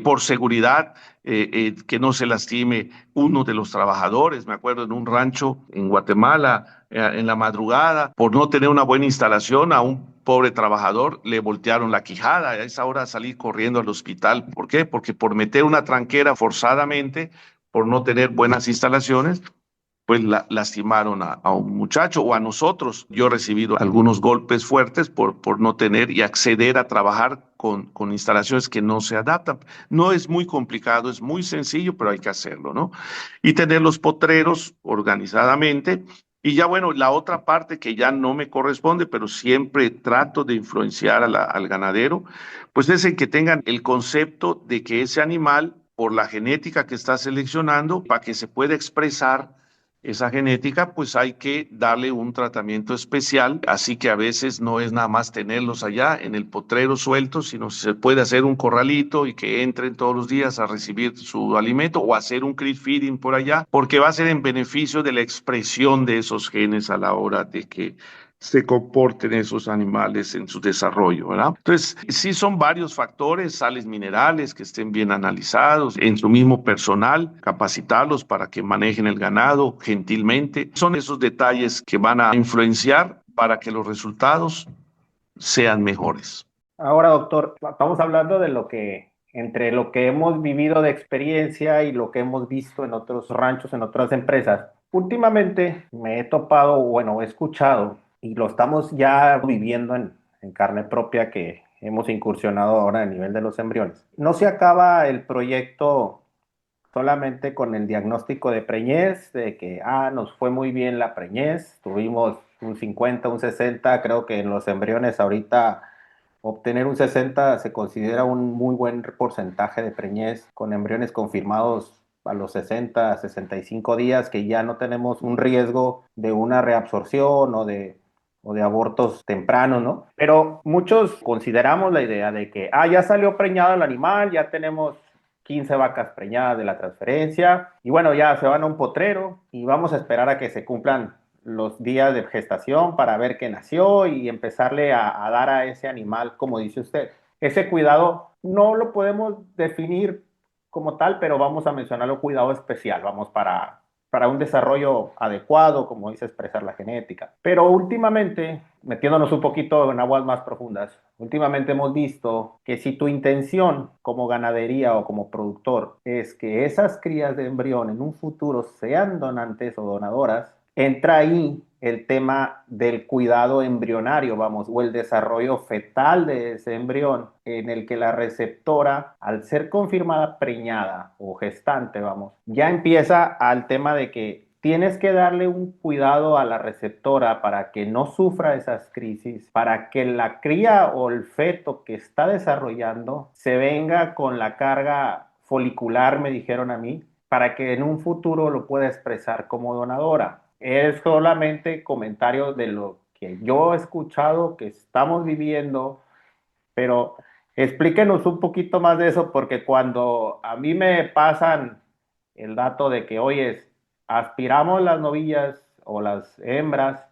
Por seguridad, que no se lastime uno de los trabajadores. Me acuerdo en un rancho en Guatemala, en la madrugada, por no tener una buena instalación, a un pobre trabajador le voltearon la quijada. A esa hora salí corriendo al hospital. ¿Por qué? Porque por meter una tranquera forzadamente, por no tener buenas instalaciones, pues lastimaron a un muchacho o a nosotros. Yo he recibido algunos golpes fuertes por no tener y acceder a trabajar con instalaciones que no se adaptan. No es muy complicado, es muy sencillo, pero hay que hacerlo, ¿no? Y tener los potreros organizadamente. Y ya bueno, la otra parte que ya no me corresponde, pero siempre trato de influenciar al ganadero, pues es el que tengan el concepto de que ese animal, por la genética que está seleccionando, para que se pueda expresar esa genética, pues hay que darle un tratamiento especial, así que a veces no es nada más tenerlos allá en el potrero sueltos, sino se puede hacer un corralito y que entren todos los días a recibir su alimento o hacer un crib feeding por allá, porque va a ser en beneficio de la expresión de esos genes a la hora de que se comporten esos animales en su desarrollo, ¿verdad? Entonces, sí son varios factores, sales minerales que estén bien analizados, en su mismo personal, capacitarlos para que manejen el ganado gentilmente. Son esos detalles que van a influenciar para que los resultados sean mejores. Ahora, doctor, estamos hablando de entre lo que hemos vivido de experiencia y lo que hemos visto en otros ranchos, en otras empresas. Últimamente me he topado, bueno, he escuchado, y lo estamos ya viviendo en carne propia, que hemos incursionado ahora a nivel de los embriones. No se acaba el proyecto solamente con el diagnóstico de preñez, de que, nos fue muy bien la preñez, tuvimos un 50, un 60, creo que en los embriones ahorita obtener un 60 se considera un muy buen porcentaje de preñez, con embriones confirmados a los 60, 65 días, que ya no tenemos un riesgo de una reabsorción o de abortos tempranos, ¿no? Pero muchos consideramos la idea de que, ya salió preñado el animal, ya tenemos 15 vacas preñadas de la transferencia, y bueno, ya se van a un potrero y vamos a esperar a que se cumplan los días de gestación para ver que nació y empezarle a dar a ese animal, como dice usted. Ese cuidado no lo podemos definir como tal, pero vamos a mencionarlo cuidado especial, vamos para un desarrollo adecuado, como dice, expresar la genética. Pero últimamente, metiéndonos un poquito en aguas más profundas, últimamente hemos visto que si tu intención como ganadería o como productor es que esas crías de embrión en un futuro sean donantes o donadoras, entra ahí el tema del cuidado embrionario, vamos, o el desarrollo fetal de ese embrión, en el que la receptora, al ser confirmada preñada o gestante, vamos, ya empieza al tema de que tienes que darle un cuidado a la receptora para que no sufra esas crisis, para que la cría o el feto que está desarrollando se venga con la carga folicular, me dijeron a mí, para que en un futuro lo pueda expresar como donadora. Es solamente comentarios de lo que yo he escuchado, que estamos viviendo, pero Explíquenos un poquito más de eso, porque cuando a mí me pasan el dato de que, oye, aspiramos las novillas o las hembras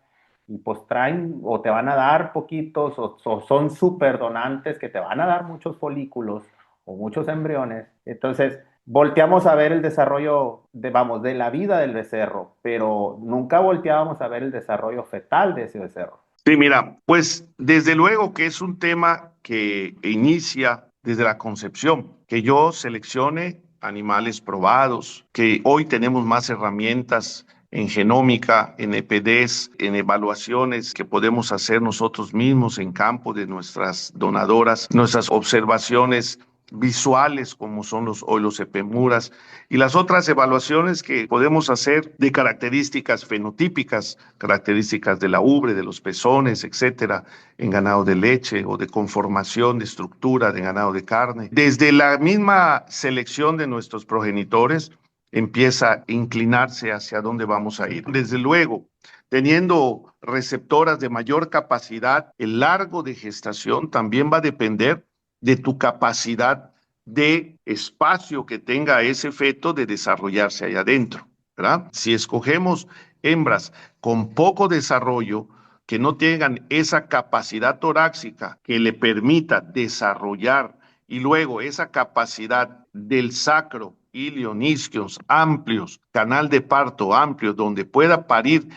y pues traen o te van a dar poquitos o son súper donantes que te van a dar muchos folículos o muchos embriones. Entonces, volteamos a ver el desarrollo de, vamos, de la vida del becerro, pero nunca volteábamos a ver el desarrollo fetal de ese becerro. Sí, mira, pues desde luego que es un tema que inicia desde la concepción, que yo seleccione animales probados, que hoy tenemos más herramientas en genómica, en EPDs, en evaluaciones que podemos hacer nosotros mismos en campo de nuestras donadoras, nuestras observaciones visuales como son hoy los epemuras y las otras evaluaciones que podemos hacer de características fenotípicas, características de la ubre, de los pezones, etcétera, en ganado de leche o de conformación de estructura de ganado de carne. Desde la misma selección de nuestros progenitores empieza a inclinarse hacia dónde vamos a ir. Desde luego, teniendo receptoras de mayor capacidad, el largo de gestación también va a depender de tu capacidad de espacio que tenga ese feto de desarrollarse allá adentro, ¿verdad? Si escogemos hembras con poco desarrollo, que no tengan esa capacidad torácica que le permita desarrollar y luego esa capacidad del sacro, ilion, isquios amplios, canal de parto amplio, donde pueda parir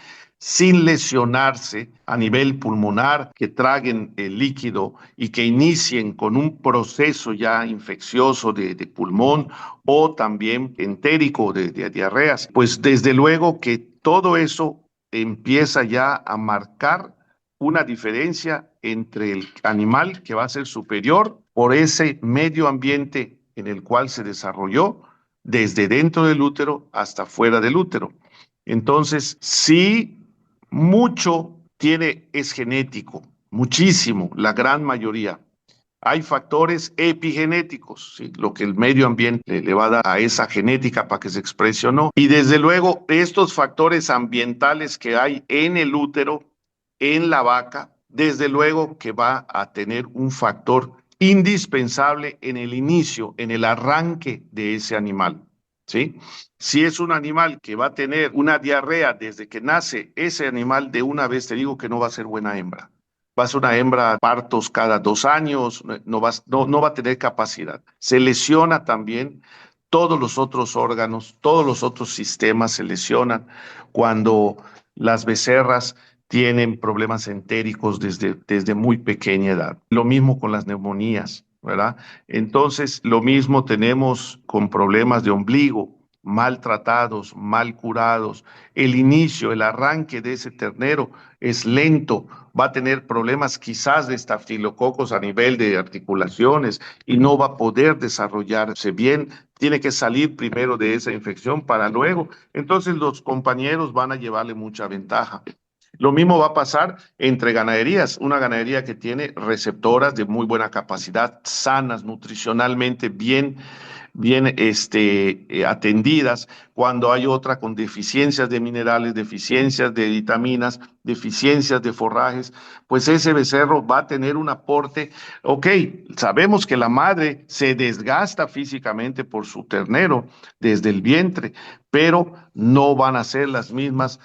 sin lesionarse a nivel pulmonar, que traguen el líquido y que inicien con un proceso ya infeccioso de pulmón o también entérico de diarreas. Pues desde luego que todo eso empieza ya a marcar una diferencia entre el animal que va a ser superior por ese medio ambiente en el cual se desarrolló, desde dentro del útero hasta fuera del útero. Entonces, sí, mucho es genético, muchísimo, la gran mayoría. Hay factores epigenéticos, ¿sí? Lo que el medio ambiente le va a dar a esa genética para que se exprese o no. Y desde luego, estos factores ambientales que hay en el útero, en la vaca, desde luego que va a tener un factor indispensable en el inicio, en el arranque de ese animal, ¿sí? Si es un animal que va a tener una diarrea desde que nace, ese animal de una vez te digo que no va a ser buena hembra. Va a ser una hembra partos cada 2 años, no va a tener capacidad. Se lesiona también todos los otros órganos, todos los otros sistemas se lesionan cuando las becerras tienen problemas entéricos desde muy pequeña edad. Lo mismo con las neumonías, ¿verdad? Entonces, lo mismo tenemos con problemas de ombligo, maltratados, mal curados. El inicio, el arranque de ese ternero es lento, va a tener problemas quizás de estafilococos a nivel de articulaciones y no va a poder desarrollarse bien. Tiene que salir primero de esa infección para luego. Entonces los compañeros van a llevarle mucha ventaja. Lo mismo va a pasar entre ganaderías, una ganadería que tiene receptoras de muy buena capacidad, sanas, nutricionalmente bien atendidas, cuando hay otra con deficiencias de minerales, deficiencias de vitaminas, deficiencias de forrajes, pues ese becerro va a tener un aporte. Ok, sabemos que la madre se desgasta físicamente por su ternero desde el vientre, pero no van a ser las mismas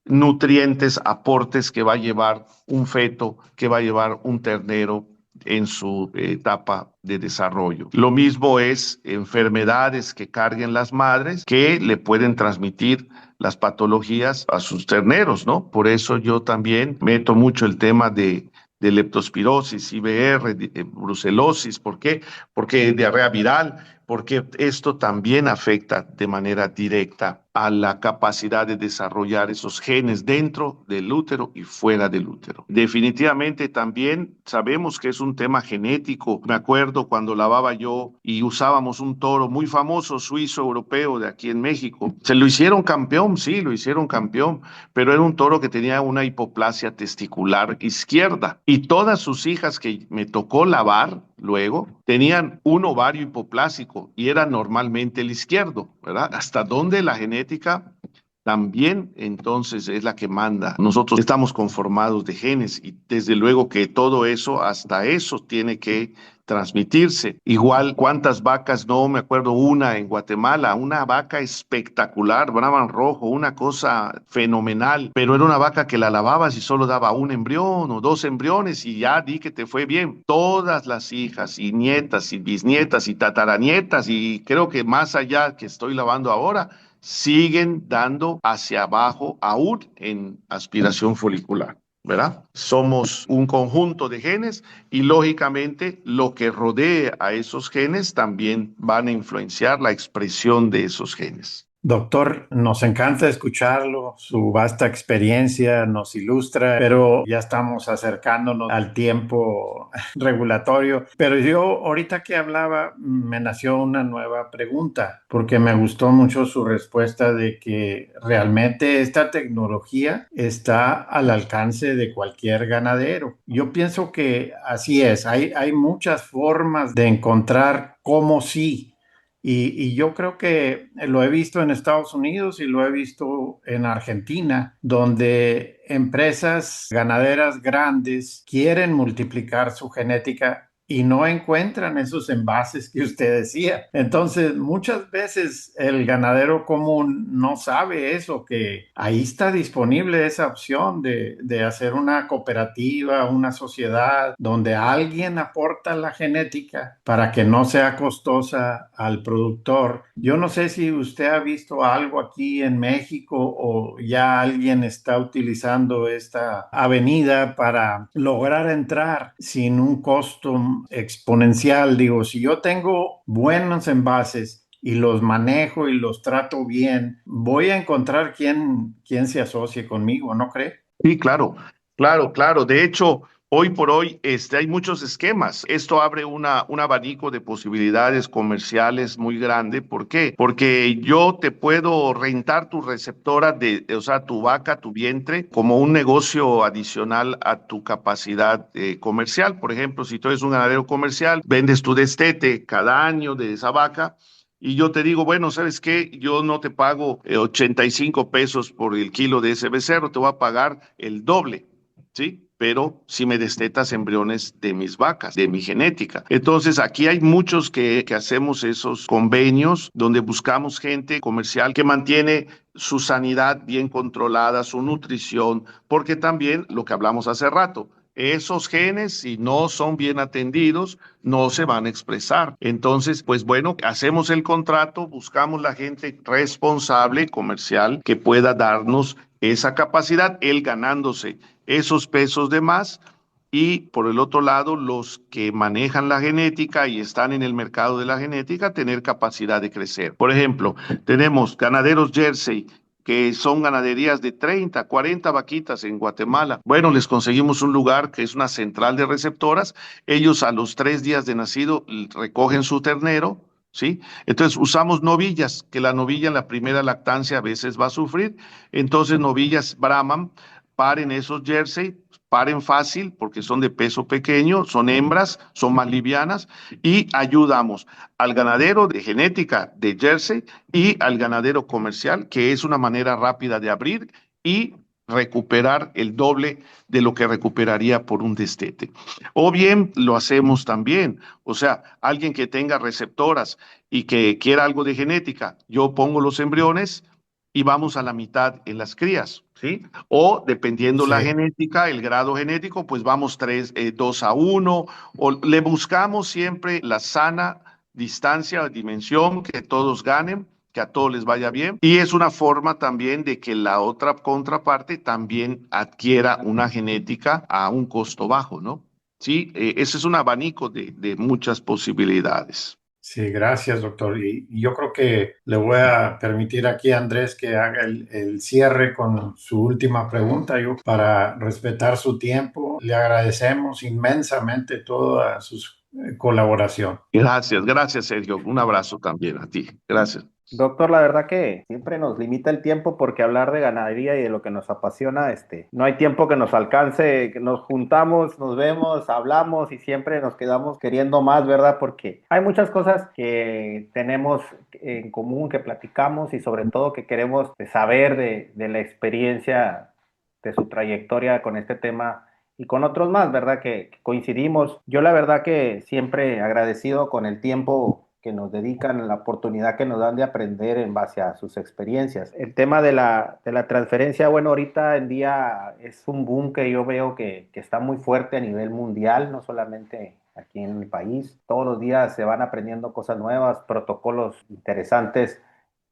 nutrientes, aportes que va a llevar un feto, que va a llevar un ternero en su etapa de desarrollo. Lo mismo es enfermedades que carguen las madres que le pueden transmitir las patologías a sus terneros, ¿no? Por eso yo también meto mucho el tema de leptospirosis, IBR, brucelosis. ¿Por qué? Porque diarrea viral, porque esto también afecta de manera directa a la capacidad de desarrollar esos genes dentro del útero y fuera del útero. Definitivamente también sabemos que es un tema genético. Me acuerdo cuando lavaba yo y usábamos un toro muy famoso, suizo europeo de aquí en México. Se lo hicieron campeón, sí, lo hicieron campeón, pero era un toro que tenía una hipoplasia testicular izquierda y todas sus hijas que me tocó lavar luego tenían un ovario hipoplásico y era normalmente el izquierdo, ¿verdad? ¿Hasta dónde la genética también entonces es la que manda? Nosotros estamos conformados de genes y desde luego que todo eso, hasta eso tiene que transmitirse. Igual, cuántas vacas, no me acuerdo, una en Guatemala, una vaca espectacular, Brahman rojo, una cosa fenomenal, pero era una vaca que la lavabas y solo daba un embrión o dos embriones y ya di que te fue bien. Todas las hijas y nietas y bisnietas y tataranietas y creo que más allá que estoy lavando ahora, siguen dando hacia abajo aún en aspiración folicular. ¿Verdad? Somos un conjunto de genes y lógicamente lo que rodee a esos genes también van a influenciar la expresión de esos genes. Doctor, nos encanta escucharlo, su vasta experiencia nos ilustra, pero ya estamos acercándonos al tiempo regulatorio. Pero yo ahorita que hablaba me nació una nueva pregunta, porque me gustó mucho su respuesta de que realmente esta tecnología está al alcance de cualquier ganadero. Yo pienso que así es, hay muchas formas de encontrar cómo sí. Y yo creo que lo he visto en Estados Unidos y lo he visto en Argentina, donde empresas ganaderas grandes quieren multiplicar su genética y no encuentran esos envases que usted decía. Entonces, muchas veces el ganadero común no sabe eso, que ahí está disponible esa opción de hacer una cooperativa, una sociedad donde alguien aporta la genética para que no sea costosa al productor. Yo no sé si usted ha visto algo aquí en México o ya alguien está utilizando esta avenida para lograr entrar sin un costo exponencial. Digo, si yo tengo buenos envases y los manejo y los trato bien, voy a encontrar quien se asocie conmigo, ¿no cree? Sí, claro, claro, claro. De hecho, hoy por hoy hay muchos esquemas. Esto abre un abanico de posibilidades comerciales muy grande. ¿Por qué? Porque yo te puedo rentar tu receptora o sea, tu vaca, tu vientre, como un negocio adicional a tu capacidad comercial. Por ejemplo, si tú eres un ganadero comercial, vendes tu destete cada año de esa vaca. Y yo te digo, bueno, ¿sabes qué? Yo no te pago 85 pesos por el kilo de ese becerro, te voy a pagar el doble, ¿sí? Pero si me destetas embriones de mis vacas, de mi genética. Entonces, aquí hay muchos que hacemos esos convenios donde buscamos gente comercial que mantiene su sanidad bien controlada, su nutrición, porque también lo que hablamos hace rato, esos genes, si no son bien atendidos, no se van a expresar. Entonces, pues bueno, hacemos el contrato, buscamos la gente responsable comercial que pueda darnos esa capacidad, él ganándose esos pesos de más. Y por el otro lado, los que manejan la genética y están en el mercado de la genética, tener capacidad de crecer. Por ejemplo, tenemos ganaderos Jersey que son ganaderías de 30, 40 vaquitas en Guatemala. Bueno, les conseguimos un lugar que es una central de receptoras. Ellos a los 3 días de nacido recogen su ternero, ¿sí? Entonces usamos novillas, que la novilla en la primera lactancia a veces va a sufrir. Entonces novillas Brahman paren esos Jersey, paren fácil porque son de peso pequeño, son hembras, son más livianas y ayudamos al ganadero de genética de Jersey y al ganadero comercial, que es una manera rápida de abrir y recuperar el doble de lo que recuperaría por un destete. O bien lo hacemos también, o sea, alguien que tenga receptoras y que quiera algo de genética, yo pongo los embriones y vamos a la mitad en las crías, ¿sí? O dependiendo la Sí. genética, el grado genético, pues vamos 2-1, o le buscamos siempre la sana distancia, dimensión, que todos ganen, que a todos les vaya bien. Y es una forma también de que la otra contraparte también adquiera una genética a un costo bajo, ¿no? Sí, ese es un abanico de muchas posibilidades. Sí, gracias, doctor. Y yo creo que le voy a permitir aquí a Andrés que haga el cierre con su última pregunta. Yo, para respetar su tiempo, le agradecemos inmensamente toda su colaboración. Gracias, gracias, Sergio. Un abrazo también a ti. Gracias. Doctor, la verdad que siempre nos limita el tiempo porque hablar de ganadería y de lo que nos apasiona, no hay tiempo que nos alcance, que nos juntamos, nos vemos, hablamos y siempre nos quedamos queriendo más, ¿verdad? Porque hay muchas cosas que tenemos en común, que platicamos y sobre todo que queremos saber de la experiencia, de su trayectoria con este tema y con otros más, ¿verdad? Que coincidimos. Yo la verdad que siempre agradecido con el tiempo que nos dedican, la oportunidad que nos dan de aprender en base a sus experiencias. El tema de la transferencia, bueno, ahorita en día es un boom que yo veo que está muy fuerte a nivel mundial, no solamente aquí en mi país. Todos los días se van aprendiendo cosas nuevas, protocolos interesantes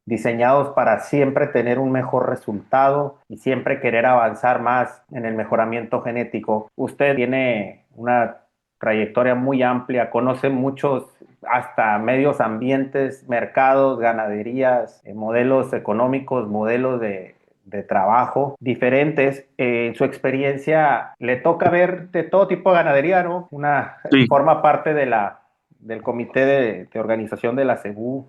diseñados para siempre tener un mejor resultado y siempre querer avanzar más en el mejoramiento genético. Usted tiene una trayectoria muy amplia, conoce muchos, hasta medios ambientes, mercados, ganaderías, modelos económicos, modelos de trabajo diferentes. En su experiencia le toca ver de todo tipo de ganadería, ¿no? Sí. Forma parte del comité de organización de la CEBU,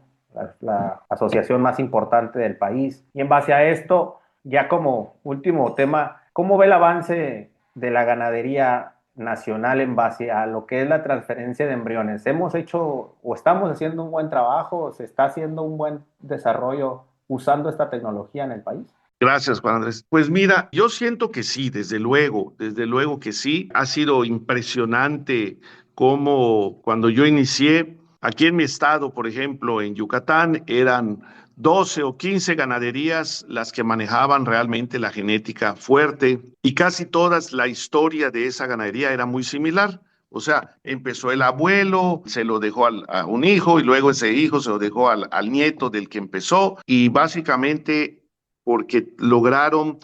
la asociación más importante del país. Y en base a esto, ya como último tema, ¿cómo ve el avance de la ganadería nacional en base a lo que es la transferencia de embriones? ¿Hemos hecho o estamos haciendo un buen trabajo? ¿Se está haciendo un buen desarrollo usando esta tecnología en el país? Gracias, Juan Andrés. Pues mira, yo siento que sí, desde luego que sí. Ha sido impresionante cómo cuando yo inicié, aquí en mi estado, por ejemplo, en Yucatán, eran 12 o 15 ganaderías las que manejaban realmente la genética fuerte y casi todas la historia de esa ganadería era muy similar. O sea, empezó el abuelo, se lo dejó a un hijo y luego ese hijo se lo dejó al nieto del que empezó y básicamente porque lograron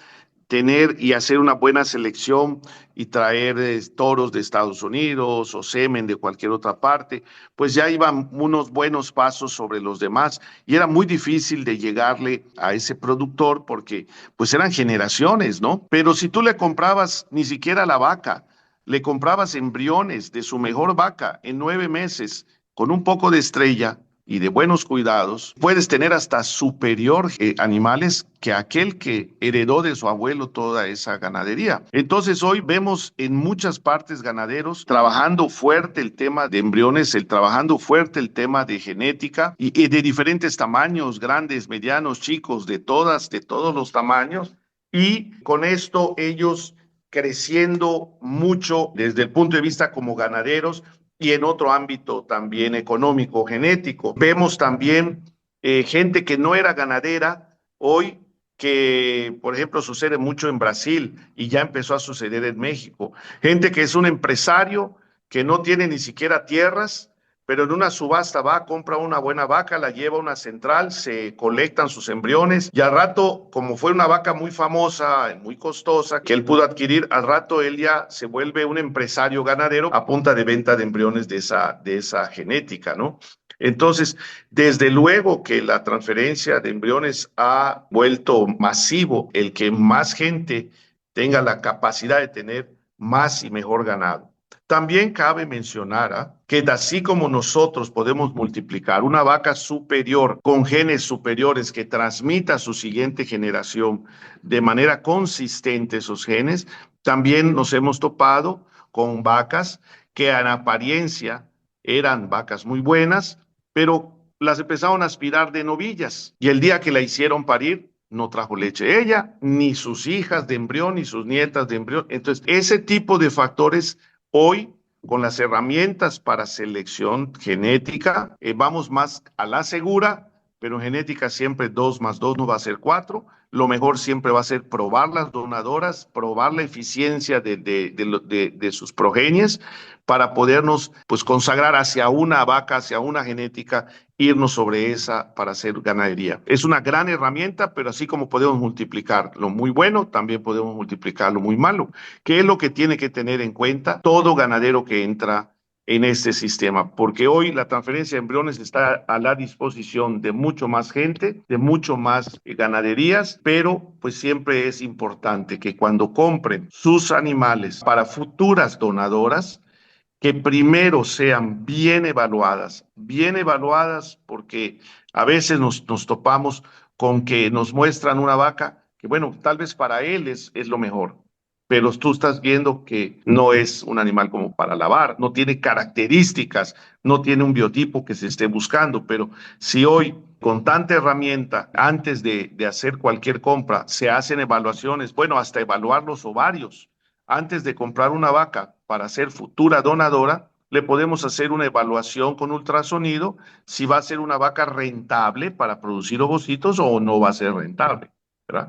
tener y hacer una buena selección y traer toros de Estados Unidos o semen de cualquier otra parte, pues ya iban unos buenos pasos sobre los demás y era muy difícil de llegarle a ese productor porque pues eran generaciones, ¿no? Pero si tú le comprabas ni siquiera la vaca, le comprabas embriones de su mejor vaca en 9 meses con un poco de estrella, y de buenos cuidados, puedes tener hasta superior animales que aquel que heredó de su abuelo toda esa ganadería. Entonces hoy vemos en muchas partes ganaderos trabajando fuerte el tema de embriones, trabajando fuerte el tema de genética y de diferentes tamaños, grandes, medianos, chicos, de todos los tamaños. Y con esto ellos creciendo mucho desde el punto de vista como ganaderos, y en otro ámbito también económico, genético. Vemos también gente que no era ganadera hoy, que por ejemplo sucede mucho en Brasil y ya empezó a suceder en México. Gente que es un empresario que no tiene ni siquiera tierras, pero en una subasta va, compra una buena vaca, la lleva a una central, se colectan sus embriones y al rato, como fue una vaca muy famosa, muy costosa, que él pudo adquirir, al rato él ya se vuelve un empresario ganadero a punta de venta de embriones de esa genética, ¿no? Entonces, desde luego que la transferencia de embriones ha vuelto masivo el que más gente tenga la capacidad de tener más y mejor ganado. También cabe mencionar que así como nosotros podemos multiplicar una vaca superior con genes superiores que transmita a su siguiente generación de manera consistente esos genes, también nos hemos topado con vacas que en apariencia eran vacas muy buenas, pero las empezaron a aspirar de novillas y el día que la hicieron parir, no trajo leche ella, ni sus hijas de embrión, ni sus nietas de embrión. Entonces, ese tipo de factores hoy, con las herramientas para selección genética, vamos más a la segura, pero en genética siempre 2 más 2 no va a ser 4. Lo mejor siempre va a ser probar las donadoras, probar la eficiencia de sus progenies para podernos pues consagrar hacia una vaca, hacia una genética, irnos sobre esa para hacer ganadería. Es una gran herramienta, pero así como podemos multiplicar lo muy bueno, también podemos multiplicar lo muy malo. ¿Qué es lo que tiene que tener en cuenta todo ganadero que entra en este sistema? Porque hoy la transferencia de embriones está a la disposición de mucho más gente, de mucho más ganaderías, pero pues siempre es importante que cuando compren sus animales para futuras donadoras, que primero sean bien evaluadas, porque a veces nos topamos con que nos muestran una vaca que, bueno, tal vez para él es lo mejor, pero tú estás viendo que no es un animal como para lavar, no tiene características, no tiene un biotipo que se esté buscando, pero si hoy con tanta herramienta, antes de hacer cualquier compra, se hacen evaluaciones, bueno, hasta evaluar los ovarios, antes de comprar una vaca para ser futura donadora, le podemos hacer una evaluación con ultrasonido si va a ser una vaca rentable para producir ovocitos o no va a ser rentable, ¿verdad?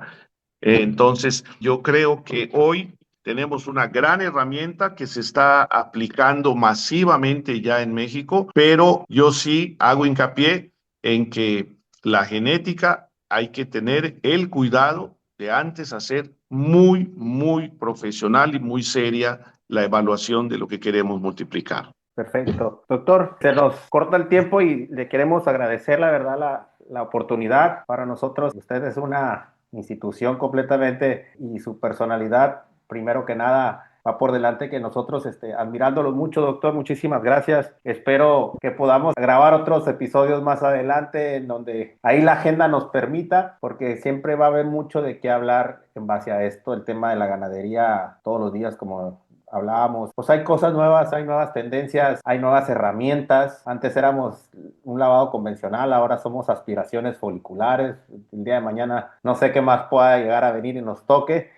Entonces, yo creo que hoy tenemos una gran herramienta que se está aplicando masivamente ya en México, pero yo sí hago hincapié en que la genética hay que tener el cuidado de antes hacer muy profesional y muy seria la evaluación de lo que queremos multiplicar. Perfecto. Doctor, se nos corta el tiempo y le queremos agradecer, la verdad, la oportunidad. Para nosotros, usted es una institución completamente y su personalidad, primero que nada, va por delante que nosotros, admirándolo mucho, doctor. Muchísimas gracias. Espero que podamos grabar otros episodios más adelante en donde ahí la agenda nos permita, porque siempre va a haber mucho de qué hablar en base a esto, el tema de la ganadería todos los días, como hablábamos, pues hay cosas nuevas, hay nuevas tendencias, hay nuevas herramientas. Antes éramos un lavado convencional, ahora somos aspiraciones foliculares. El día de mañana no sé qué más pueda llegar a venir y nos toque.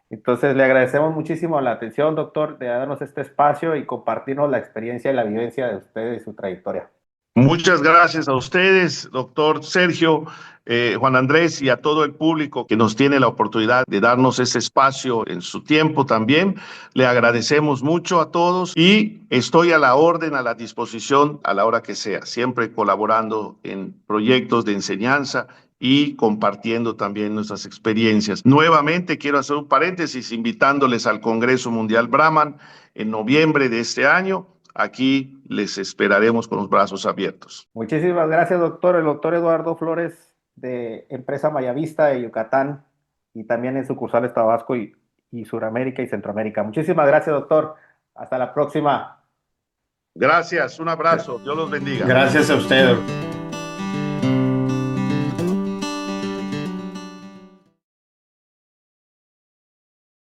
Entonces le agradecemos muchísimo la atención, doctor, de darnos este espacio y compartirnos la experiencia y la vivencia de usted y su trayectoria. Muchas gracias a ustedes, doctor Sergio, Juan Andrés, y a todo el público que nos tiene la oportunidad de darnos ese espacio en su tiempo también. Le agradecemos mucho a todos y estoy a la orden, a la disposición a la hora que sea, siempre colaborando en proyectos de enseñanza y compartiendo también nuestras experiencias. Nuevamente quiero hacer un paréntesis invitándoles al Congreso Mundial Brahman en noviembre de este año. Aquí les esperaremos con los brazos abiertos. Muchísimas gracias, doctor. El doctor Eduardo Flores, de Empresa Mayavista de Yucatán, y también en sucursales Tabasco y Suramérica y Centroamérica. Muchísimas gracias, doctor. Hasta la próxima. Gracias, un abrazo. Dios los bendiga. Gracias a usted.